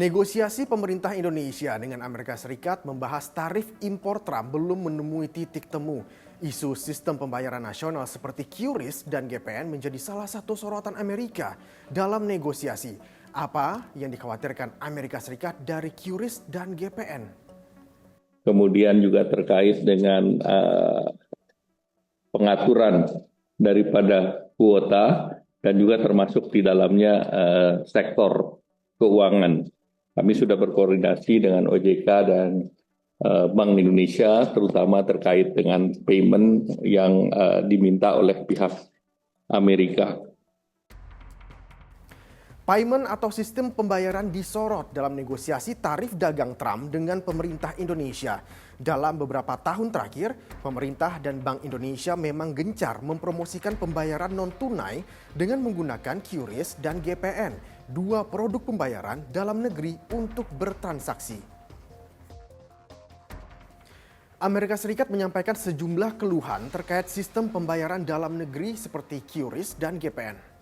Negosiasi pemerintah Indonesia dengan Amerika Serikat membahas tarif impor Trump belum menemui titik temu. Isu sistem pembayaran nasional seperti QRIS dan GPN menjadi salah satu sorotan Amerika dalam negosiasi. Apa yang dikhawatirkan Amerika Serikat dari QRIS dan GPN? Kemudian juga terkait dengan pengaturan daripada kuota dan juga termasuk di dalamnya sektor keuangan. Kami sudah berkoordinasi dengan OJK dan Bank Indonesia, terutama terkait dengan payment yang diminta oleh pihak Amerika. Payment atau sistem pembayaran disorot dalam negosiasi tarif dagang Trump dengan pemerintah Indonesia. Dalam beberapa tahun terakhir, pemerintah dan Bank Indonesia memang gencar mempromosikan pembayaran non-tunai dengan menggunakan QRIS dan GPN, dua produk pembayaran dalam negeri untuk bertransaksi. Amerika Serikat menyampaikan sejumlah keluhan terkait sistem pembayaran dalam negeri seperti QRIS dan GPN.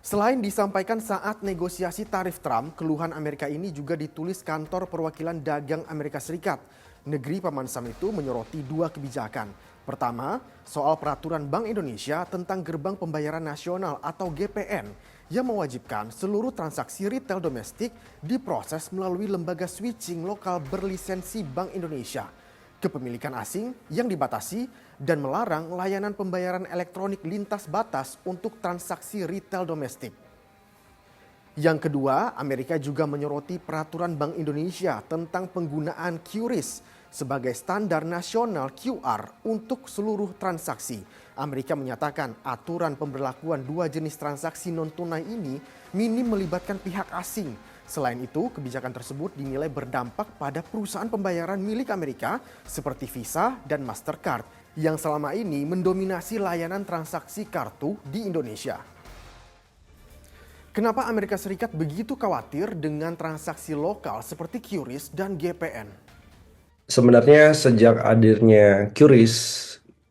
Selain disampaikan saat negosiasi tarif Trump, keluhan Amerika ini juga ditulis kantor perwakilan dagang Amerika Serikat. Negeri Paman Sam itu menyoroti dua kebijakan. Pertama, soal peraturan Bank Indonesia tentang gerbang pembayaran nasional atau GPN yang mewajibkan seluruh transaksi retail domestik diproses melalui lembaga switching lokal berlisensi Bank Indonesia. Kepemilikan asing yang dibatasi dan melarang layanan pembayaran elektronik lintas batas untuk transaksi retail domestik. Yang kedua, Amerika juga menyoroti peraturan Bank Indonesia tentang penggunaan QRIS sebagai standar nasional QR untuk seluruh transaksi. Amerika menyatakan aturan pemberlakuan dua jenis transaksi non-tunai ini minim melibatkan pihak asing. Selain itu, kebijakan tersebut dinilai berdampak pada perusahaan pembayaran milik Amerika seperti Visa dan Mastercard yang selama ini mendominasi layanan transaksi kartu di Indonesia. Kenapa Amerika Serikat begitu khawatir dengan transaksi lokal seperti QRIS dan GPN? Sebenarnya sejak hadirnya QRIS,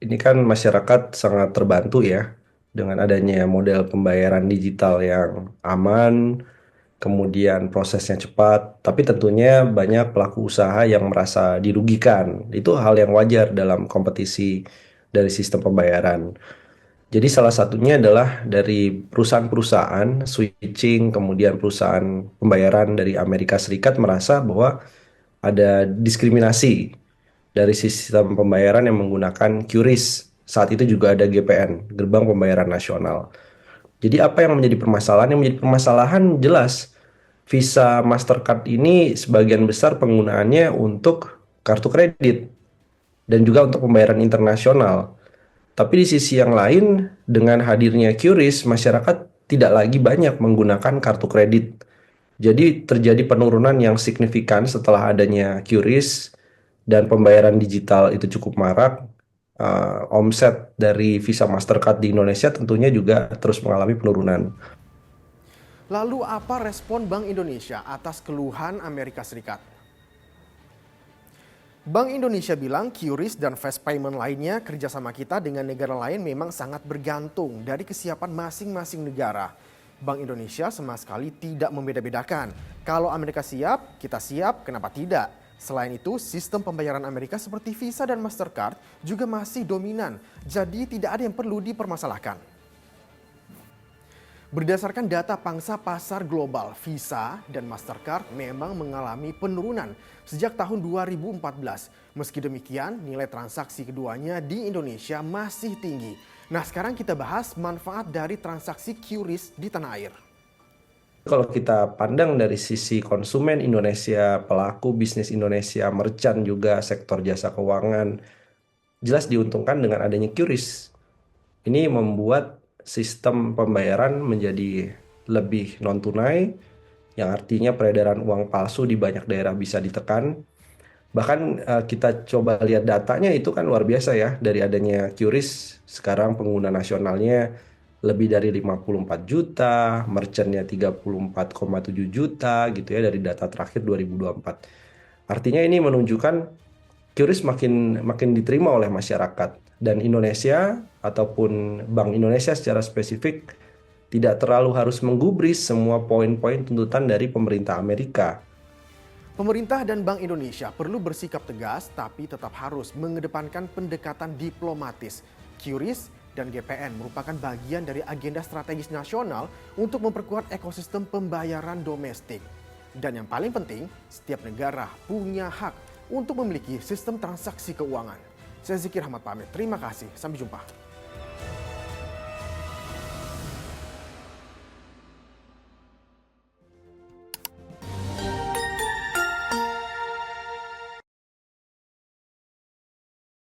ini kan masyarakat sangat terbantu ya dengan adanya model pembayaran digital yang aman, kemudian prosesnya cepat, tapi tentunya banyak pelaku usaha yang merasa dirugikan. Itu hal yang wajar dalam kompetisi dari sistem pembayaran. Jadi salah satunya adalah dari perusahaan-perusahaan switching, kemudian perusahaan pembayaran dari Amerika Serikat merasa bahwa ada diskriminasi dari sistem pembayaran yang menggunakan QRIS. Saat itu juga ada GPN, Gerbang Pembayaran Nasional. Jadi apa yang menjadi permasalahan? Yang menjadi permasalahan jelas Visa Mastercard ini sebagian besar penggunaannya untuk kartu kredit dan juga untuk pembayaran internasional. Tapi di sisi yang lain, dengan hadirnya QRIS, masyarakat tidak lagi banyak menggunakan kartu kredit. Jadi terjadi penurunan yang signifikan setelah adanya QRIS dan pembayaran digital itu cukup marak. Omset dari Visa Mastercard di Indonesia tentunya juga terus mengalami penurunan. Lalu apa respon Bank Indonesia atas keluhan Amerika Serikat? Bank Indonesia bilang QRIS dan fast payment lainnya kerjasama kita dengan negara lain memang sangat bergantung dari kesiapan masing-masing negara. Bank Indonesia sama sekali tidak membeda-bedakan. Kalau Amerika siap, kita siap, kenapa tidak? Selain itu, sistem pembayaran Amerika seperti Visa dan Mastercard juga masih dominan, jadi tidak ada yang perlu dipermasalahkan. Berdasarkan data pangsa pasar global, Visa dan Mastercard memang mengalami penurunan sejak tahun 2014. Meski demikian, nilai transaksi keduanya di Indonesia masih tinggi. Nah, sekarang kita bahas manfaat dari transaksi QRIS di tanah air. Kalau kita pandang dari sisi konsumen Indonesia, pelaku bisnis Indonesia, merchant juga, sektor jasa keuangan, jelas diuntungkan dengan adanya QRIS. Ini membuat sistem pembayaran menjadi lebih non-tunai, yang artinya peredaran uang palsu di banyak daerah bisa ditekan. Bahkan kita coba lihat datanya itu kan luar biasa ya, dari adanya QRIS, sekarang pengguna nasionalnya lebih dari 54 juta, merchantnya 34,7 juta gitu ya dari data terakhir 2024. Artinya ini menunjukkan QRIS makin diterima oleh masyarakat dan Indonesia ataupun Bank Indonesia secara spesifik tidak terlalu harus menggubris semua poin-poin tuntutan dari pemerintah Amerika. Pemerintah dan Bank Indonesia perlu bersikap tegas tapi tetap harus mengedepankan pendekatan diplomatis. QRIS dan GPN merupakan bagian dari agenda strategis nasional untuk memperkuat ekosistem pembayaran domestik. Dan yang paling penting, setiap negara punya hak untuk memiliki sistem transaksi keuangan. Saya Zikir Ahmad pamit, terima kasih, sampai jumpa.